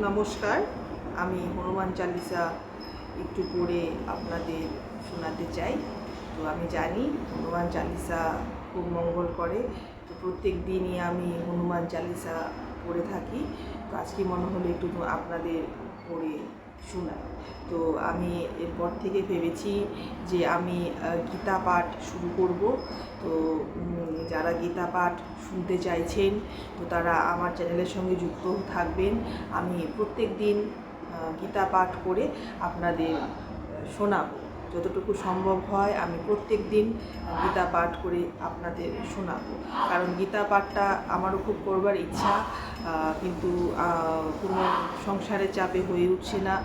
নমস্কার। আমি হনুমান চালিসা একটু পড়ে আপনাদের শোনাতে চাই। তো আমি জানি হনুমান চালিসা খুব মঙ্গল করে, তো প্রত্যেক দিনই আমি হনুমান চালিসা পড়ে থাকি। তো আজকে মনে হলো একটু আপনাদের পড়ে শোনাই। তো আমি এরপর থেকে ভেবেছি যে আমি গীতা পাঠ শুরু করব। তো যারা গীতা পাঠ শুনতে চাইছেন তো তারা আমার চ্যানেলের সঙ্গে যুক্ত থাকবেন। আমি প্রত্যেক দিন গীতা পাঠ করে আপনাদের শোনাবো। যতটুকু সম্ভব হয় আমি প্রত্যেক দিন গীতা পাঠ করে আপনাদের শোনাবো, কারণ গীতা পাঠটা আমারও খুব করবার ইচ্ছা, কিন্তু কোনো সংসারের চাপে হয়ে উঠছে না।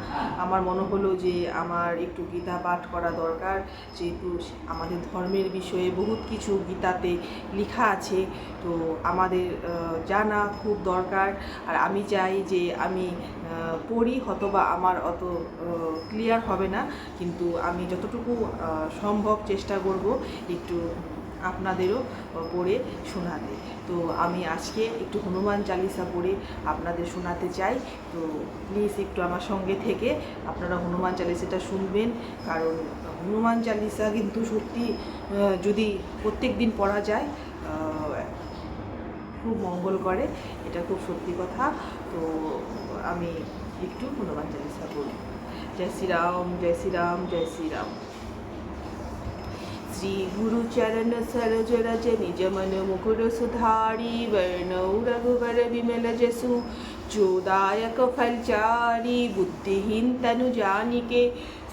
আমার মনে হলো যে আমার একটু গীতা পাঠ করা দরকার, যেহেতু আমাদের ধর্মের বিষয়ে বহুত কিছু গীতাতে লেখা আছে, তো আমাদের জানা খুব দরকার। আর আমি চাই যে আমি পড়ি, হয়তোবা আমার অত ক্লিয়ার হবে না, কিন্তু আমি যতটুকু সম্ভব চেষ্টা করব একটু আপনাদেরও পড়ে শোনাতে। তো আমি আজকে একটু হনুমান চালিসা পড়ে আপনাদের শোনাতে চাই। তো প্লিজ একটু আমার সঙ্গে থেকে আপনারা হনুমান চালিসাটা শুনবেন, কারণ হনুমান চালিসা কিন্তু সত্যি যদি প্রত্যেক দিন পড়া যায় খুব মঙ্গল করে, এটা খুব সত্যি কথা। তো আমি একটু হনুমান চালিসা বলি। जय श्री राम, जय श्री राम, जय श्री राम। श्री गुरु चरण सरोज रज निज मन मुकुर सुधारी, वर्णौ रघुवर विमल जसु जोदायक फलचारी, बुद्धिहीन तनु जानिके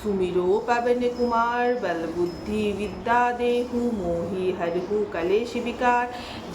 सुमिरो पवन कुमार, बल बुद्धि विद्या देहु मोहि हरहु कलेश विकार।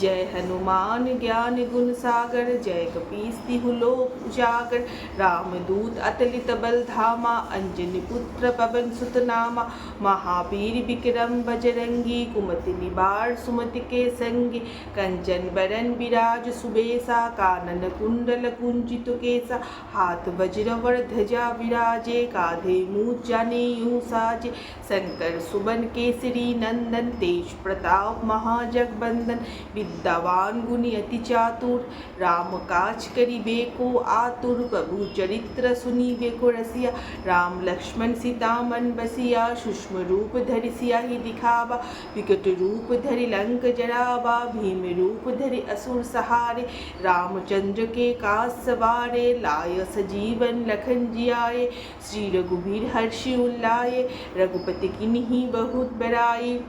जय हनुमान ज्ञान गुण सागर, जय कपीस तिहु लोक उजागर। रामदूत अतलित बल धामा, अंजनी पुत्र पवन सुत नामा। महावीर विक्रम बजरंगी, कुमति निवार सुमति के संगी। कंचन बरन विराज सुबेसा, कानन कुंडल कुंजित केसा। हाथ वज्र वर ध्वजा विराजे, काधे मूज जनेऊ साजे। शंकर सुबन केसरी नंदन, तेज प्रताप महाजगबंदन। विद्यावान गुणी अति चातुर, राम काज करिबेको आतुर। प्रभु चरित्र सुनिबेको रसिया, राम लक्ष्मण सीता मन बसिया। सूक्ष्म रूप धरि सियाहि दिखावा, विकट रूप धरि लंक जरावा। भीम रूप धरि असुर सहारे, रामचंद्र के काज सवारे। लाय सजीवन लखन जियाए, श्री रघुबीर हर्षि उल्लाए। रघुपति किन्हीं बहुत बड़ाई,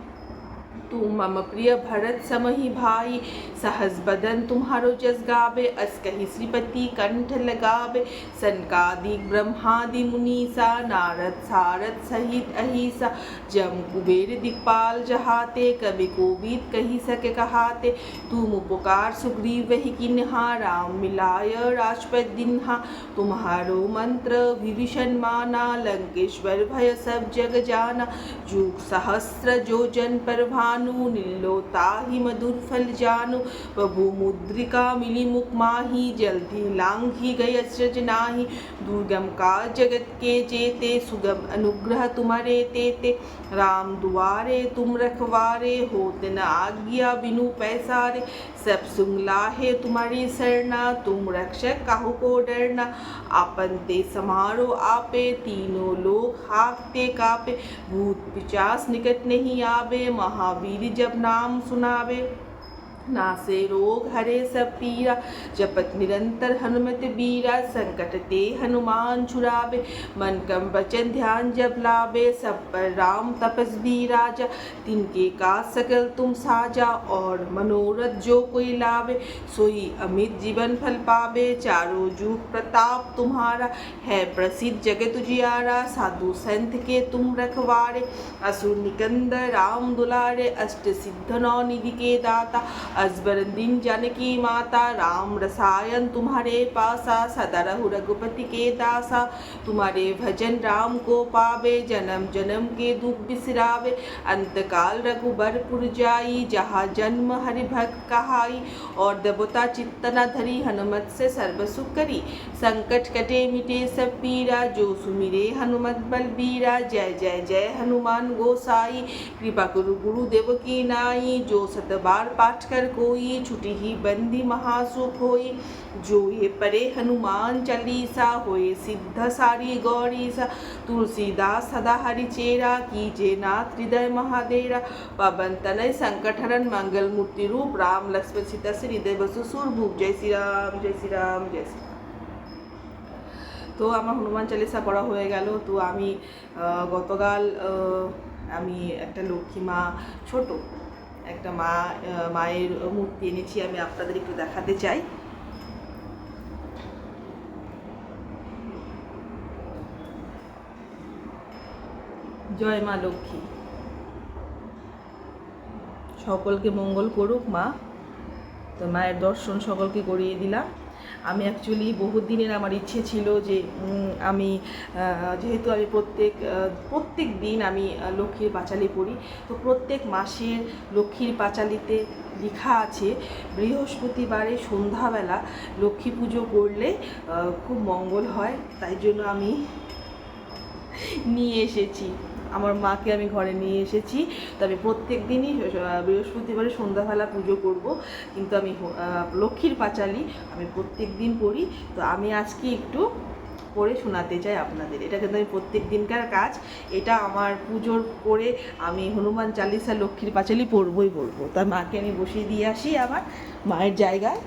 तू मम प्रिय भरत समहि भाई। सहस बदन तुम्हारो जस गावे, अस कहि श्रीपति कंठ लगावे। सनकादिक ब्रह्मादि मुनीसा, नारद सारद सहित अहिसा। जम कुबेर दिक्पाल जहाते, कवि कोविद कहि सके कहाते। तुम उपकार सुग्रीव वहि किन्हा, राम मिलाय राजपद दिन्हा। तुम्हारो मंत्र विभीषण माना, लंकेश्वर भय सब जग जाना। जुग सहस्र जो जन पर भानु, नीलो ताहि मधुर फल जानू। प्रभु मुद्रिका मिली मुख माही, जल्दी लांघी गय अचरज नाही। दुर्गम काज जगत के जेते, सुगम अनुग्रह तुम्हारे तेते। राम दुआरे तुम रखवारे, होत न आज्ञा बिनु पैसारे। सब सुन लाहे तुम्हारी सरना, तुम रक्षक काहू को डरना। आपन ते समारो आपे, तीनों लोग हाँकते कापे। भूत पिशाच निकट नहीं आवे, महावीर जब नाम सुनावे। नासे रोग हरे सब पीरा, जपत निरंतर हनुमत बीरा। संकट ते हनुमान छुड़ावे, मन कम वचन ध्यान जब लावे। सब पर राम तपस्वी राजा, तिनके का सकल तुम साजा। और मनोरथ जो कोई लावे, सोई अमित जीवन फल पावे। चारों जुग प्रताप तुम्हारा, है प्रसिद्ध जगत उजियारा। साधु संत के तुम रखवारे, असुर निकंदर राम दुलारे। अष्ट सिद्ध नौ निधि के दाता, अजबर दिन जानकी माता। राम रसायन तुम्हारे पासा, सदा रहु रघुपति के दासा। तुम्हारे भजन राम को पावे, जन्म जन्म के दुख बिसरावे। अंत काल रघुबरपुर जाई, जहाँ जन्म हरि भक्त कहाई। और देवता चित्त न धरी, हनुमत से सर्व सुख करी। संकट कटे मिटे सब पीरा, जो सुमिरे हनुमत बलबीरा। जय जय जय हनुमान गोसाई, कृपा गुरु गुरुदेव की नाई। जो सत बार पाठ कर अवसर कोई, छुटी ही बंदी महासुख होई। जो ये परे हनुमान चालीसा, होए सिद्ध सारी गौरीसा। तुलसीदास सदा हरि चेरा, कीजे नाथ हृदय महादेरा। पवन तनय संकट हरण, मंगल मूर्ति रूप, राम लक्ष्मण सीता से हृदय बसु सुरभूप। जय श्री राम, जय श्री राम, जय श्री। তো আমার হনুমান চালিসা পড়া হয়ে গেল। তো আমি গতকাল আমি একটা লক্ষ্মী মা, ছোট একটা মায়ের মূর্তি এনেছি, আমি আপনাদের একটু দেখাতে চাই। জয় মা লক্ষ্মী, সকলকে মঙ্গল করুক মা। তো মায়ের দর্শন সকলকে করিয়ে দিলাম। আমি অ্যাকচুয়ালি বহুত দিনের আমার ইচ্ছে ছিল যে আমি যেহেতু আমি প্রত্যেক দিন আমি লক্ষ্মীর পাঁচালি পড়ি, তো প্রত্যেক মাসের লক্ষ্মীর পাঁচালিতে লেখা আছে বৃহস্পতিবারে সন্ধ্যাবেলা লক্ষ্মী পুজো করলে খুব মঙ্গল হয়। তাই জন্য আমি নিয়ে এসেছি, আমার মাকে আমি ঘরে নিয়ে এসেছি। তো আমি প্রত্যেক দিনই বৃহস্পতিবারে সন্ধ্যাবেলা পুজো করব, কিন্তু আমি লক্ষ্মীর পাঁচালি আমি প্রত্যেক দিন পড়ি। তো আমি আজকে একটু পড়ে শোনাতে চাই আপনাদের। এটা কিন্তু আমি প্রত্যেক দিনকার কাজ, এটা আমার পুজোর পরে আমি হনুমান চালিসা লক্ষ্মীর পাঁচালি পড়বই পড়বো। তার মাকে আমি বসিয়ে দিয়ে আসি আমার মায়ের জায়গায়।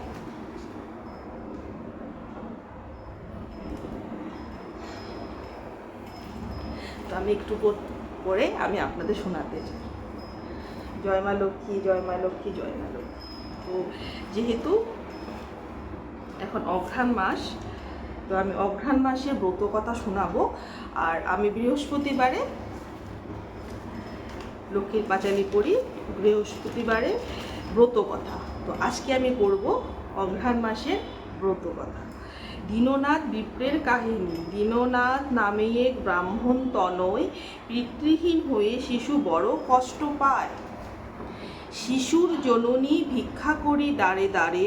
তো আমি একটু পরে আমি আপনাদের শোনাতে চাই। জয় মা লক্ষ্মী, জয় মা লক্ষ্মী, জয় মা লক্ষ্মী। তো যেহেতু এখন অঘ্রাণ মাস, তো আমি অঘ্রাণ মাসের ব্রত কথা শোনাবো। আর আমি বৃহস্পতিবারে লক্ষ্মীর পাঁচালি পড়ি, বৃহস্পতিবারে ব্রত কথা। তো আজকে আমি করব অঘ্রাণ মাসের ব্রত কথা। দীননাথ বিপ্রের কাহিনী। দীননাথ নামে এক ব্রাহ্মণ তনয়, পিতৃহীন হয়ে শিশু বড় কষ্ট পায়। শিশুর জননী ভিক্ষা করি দাঁড়ে দাঁড়ে,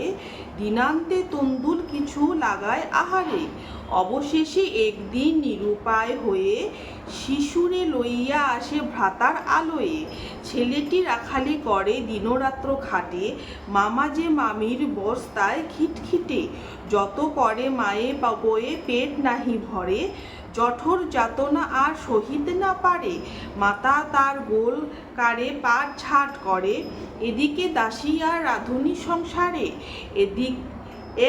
দিনান্তে তন্দুল কিছু লাগায় আহারে। অবশেষে একদিন নিরুপায় হয়ে শিশুরে লইয়া আসে ভ্রাতার আলোয়ে। ছেলেটি রাখালি করে দিনরাত্র খাটে, মামা যে মামির বস্তায় খিটখিটে। যত করে মায়ে বয়ে পেট নাহি ভরে, জঠর যাতনা আর সহিতে না পারে। মাতা তার গোল কারে পাট ছাট করে, এদিকে দাসী আর রাঁধুনি সংসারে।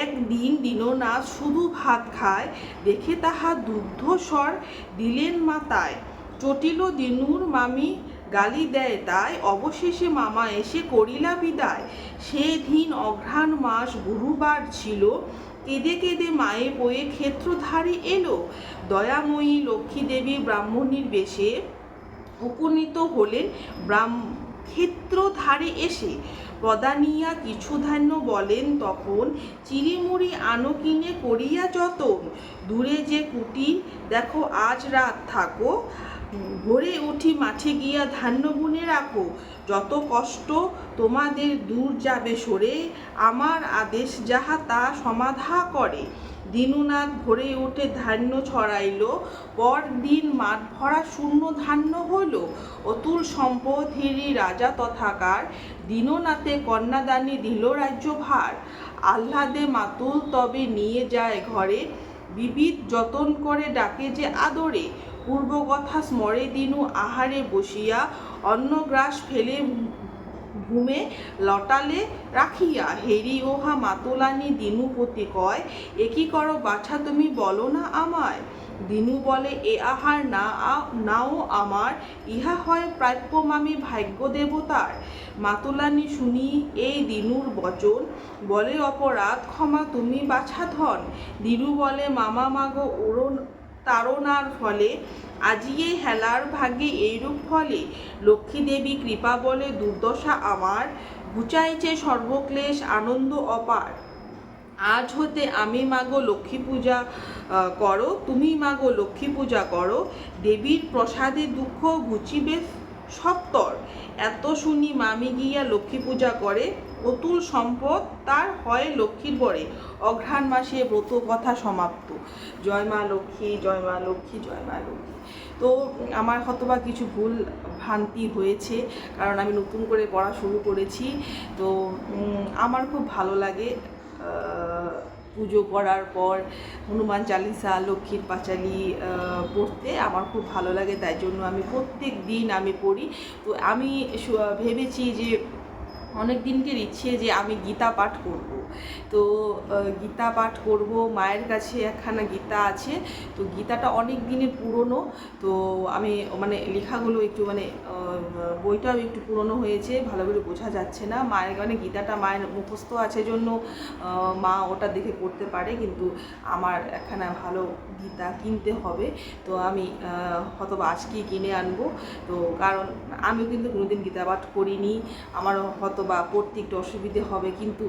একদিন দীননাথ শুধু ভাত খায়, দেখে তাহা দুগ্ধস্বর দিলেন মাতায়। চটিল দিনুর মামি গালি দেয় তাই, অবশেষে মামা এসে করিলা বিদায়। সেদিন অঘ্রাণ মাস গুরুবার ছিল, কেঁদে কেঁদে মায়ে বয়ে ক্ষেত্রধারী এলো। দয়াময়ী লক্ষ্মী দেবী ব্রাহ্মণীর বেশে উপনীত হলেন ক্ষেত্রধারে এসে। প্রদানিয়া কিছু ধান্য বলেন তখন, চিড়িমুড়ি আনো কিনে করিয়া যতন। দূরে যে কুটির দেখো আজ রাত থাকো, ভোরে উঠি মাঠে গিয়া ধান্য বুনে রাখো। যত কষ্ট তোমাদের দূর যাবে সরে, আমার আদেশ যাহা তা সমাধা করে। দীননাথ ভোরে উঠে ধান্য ছড়াইল, পরদিন মাঠ ভরা শূন্য ধান্য হইল। অতুল সম্পদেরই রাজা তথাকার, দীননাথে কন্যাদানী দিল রাজ্যভার। আহ্লাদে মাতুল তবে নিয়ে যায় ঘরে, বিবিধ যতন করে ডাকে যে আদরে। পূর্বকথা স্মরে দিনু আহারে বসিয়া, অন্নগ্রাস ফেলে ঘুমে লটালে রাখিয়া। হেরি ওহা মাতুলানি দিনুপতি কয়, একি করো বাছা তুমি বলো না আমায়। দিনু বলে, এ আহার নাও আমার, ইহা হয় প্রাপ্য মামি ভাগ্য দেবতার। মাতুলানি শুনি এই দিনুর বচন, বলে অপরাধ ক্ষমা তুমি বাছা ধন। দিনু বলে, মামা মাগো তাড়নার ফলে, আজিয়ে হেলার ভাগ্যে এইরূপ ফলে। লক্ষ্মী দেবী কৃপা বলে দুর্দশা আমার, ঘুচাইছে সর্বক্লেশ আনন্দ অপার। আজ হতে আমি মাগো লক্ষ্মী পূজা করো, তুমি মাগো লক্ষ্মী পূজা করো। দেবীর প্রসাদে দুঃখ ঘুচিবে সত্তর। এত শুনি মামি গিয়া লক্ষ্মী পূজা করে, অতুল সম্পদ তার হয় লক্ষ্মীর বরে। অঘ্রাণ মাসে ব্রত কথা সমাপ্ত। জয় মা লক্ষ্মী, জয় মা লক্ষ্মী, জয় মা লক্ষ্মী। তো আমার হয়তোবা কিছু ভুল ভ্রান্তি হয়েছে, কারণ আমি নতুন করে পড়া শুরু করেছি। তো আমার খুব ভালো লাগে পুজো করার পর হনুমান চালিসা, লক্ষ্মীর পাঁচালী পড়তে আমার খুব ভালো লাগে, তাই জন্য আমি প্রত্যেক দিন আমি পড়ি। তো আমি ভেবেছি যে অনেক দিনকের ইচ্ছে যে আমি গীতা পাঠ করব। তো গীতা পাঠ করব, মায়ের কাছে একখানা গীতা আছে। তো গীতাটা অনেক দিনের পুরনো, তো আমি মানে লেখাগুলো একটু মানে বইটাও একটু পুরনো হয়েছে, ভালো করে বোঝা যাচ্ছে না। মায়ের মানে গীতাটা মায়ের মুখস্থ আছে জন্য মা ওটা দেখে পড়তে পারে, কিন্তু আমার একখানা ভালো গীতা কিনতে হবে। তো আমি হয়তোবা আজকেই কিনে আনবো। তো কারণ আমিও কিন্তু কোনোদিন গীতা পাঠ করিনি, আমারও হয়তোবা পড়তে একটু অসুবিধে হবে, কিন্তু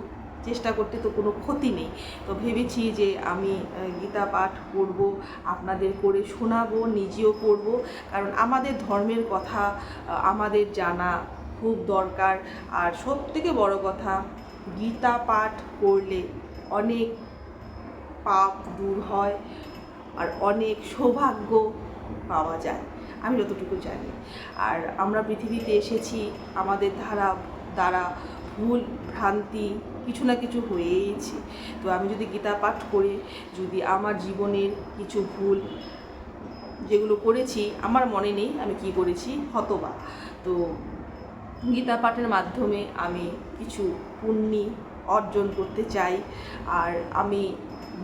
চেষ্টা করতে তো কোনো ক্ষতি নেই। তো ভেবেছি যে আমি গীতা পাঠ করব, আপনাদের করে শোনাবো, নিজেও পড়ব, কারণ আমাদের ধর্মের কথা আমাদের জানা খুব দরকার। আর সবথেকে বড় কথা, গীতা পাঠ করলে অনেক পাপ দূর হয় আর অনেক সৌভাগ্য পাওয়া যায়, আমি যতটুকু জানি। আর আমরা পৃথিবীতে এসেছি, আমাদের দ্বারা ভুল ভ্রান্তি কিছু না কিছু হয়েইছে। তো আমি যদি গীতা পাঠ করে যদি আমার জীবনের কিছু ভুল যেগুলো করেছি, আমার মনে নেই আমি কি করেছি হতবা, তো গীতা পাঠের মাধ্যমে আমি কিছু পুণ্যি অর্জন করতে চাই। আর আমি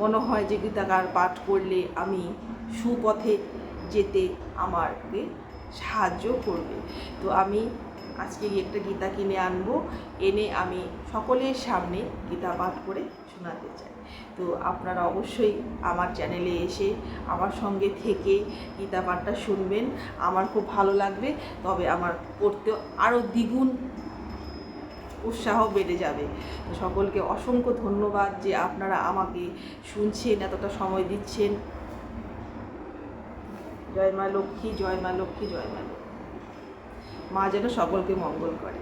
মনে হয় যে গীতাকার পাঠ করলে আমি সুপথে যেতে আমাকে সাহায্য করবে। তো আমি আজকে একটা গীতা কিনে আনবো, এনে আমি সকলের সামনে গীতা পাঠ করে শোনাতে চাই। তো আপনারা অবশ্যই আমার চ্যানেলে এসে আমার সঙ্গে থেকে গীতা পাঠটা শুনবেন, আমার খুব ভালো লাগবে। তবে আমার পড়তে আরও দ্বিগুণ উৎসাহ বেড়ে যাবে। তো সকলকে অসংখ্য ধন্যবাদ যে আপনারা আমাকে শুনছেন, এতটা সময় দিচ্ছেন। জয় মা লক্ষ্মী, জয় মা লক্ষ্মী, জয় মা লক্ষ্মী। মা যেন সকলকে মঙ্গল করে।